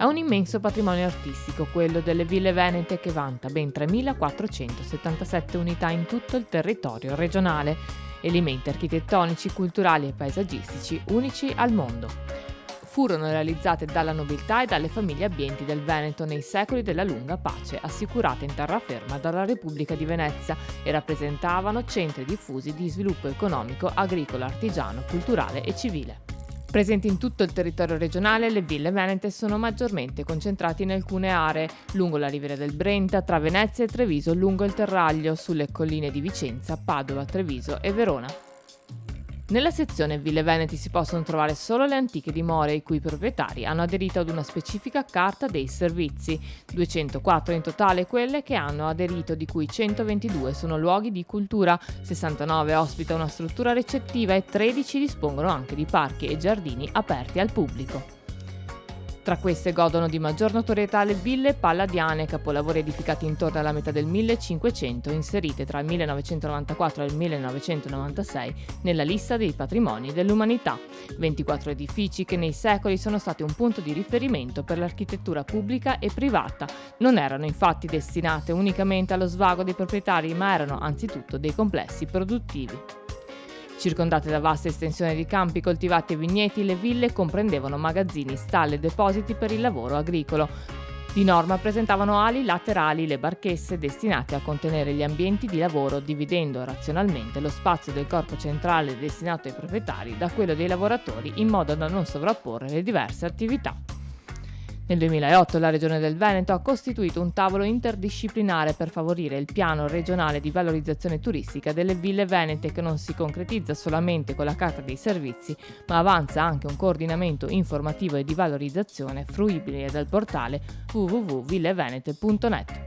un immenso patrimonio artistico, quello delle Ville Venete, che vanta ben 3.477 unità in tutto il territorio regionale, elementi architettonici, culturali e paesaggistici unici al mondo. Furono realizzate dalla nobiltà e dalle famiglie abbienti del Veneto nei secoli della lunga pace, assicurate in terraferma dalla Repubblica di Venezia, e rappresentavano centri diffusi di sviluppo economico, agricolo, artigiano, culturale e civile. Presenti in tutto il territorio regionale, le Ville Venete sono maggiormente concentrate in alcune aree, lungo la riviera del Brenta, tra Venezia e Treviso, lungo il Terraglio, sulle colline di Vicenza, Padova, Treviso e Verona. Nella sezione Ville Veneti si possono trovare solo le antiche dimore i cui proprietari hanno aderito ad una specifica carta dei servizi, 204 in totale quelle che hanno aderito, di cui 122 sono luoghi di cultura, 69 ospita una struttura ricettiva e 13 dispongono anche di parchi e giardini aperti al pubblico. Tra queste godono di maggior notorietà le ville palladiane, capolavori edificati intorno alla metà del 1500, inserite tra il 1994 e il 1996 nella lista dei patrimoni dell'umanità. 24 edifici che nei secoli sono stati un punto di riferimento per l'architettura pubblica e privata. Non erano infatti destinate unicamente allo svago dei proprietari, ma erano anzitutto dei complessi produttivi. Circondate da vaste estensioni di campi coltivati e vigneti, le ville comprendevano magazzini, stalle e depositi per il lavoro agricolo. Di norma presentavano ali laterali, le barchesse, destinate a contenere gli ambienti di lavoro, dividendo razionalmente lo spazio del corpo centrale destinato ai proprietari da quello dei lavoratori, in modo da non sovrapporre le diverse attività. Nel 2008 la Regione del Veneto ha costituito un tavolo interdisciplinare per favorire il piano regionale di valorizzazione turistica delle Ville Venete, che non si concretizza solamente con la carta dei servizi, ma avanza anche un coordinamento informativo e di valorizzazione fruibile dal portale www.villevenete.net.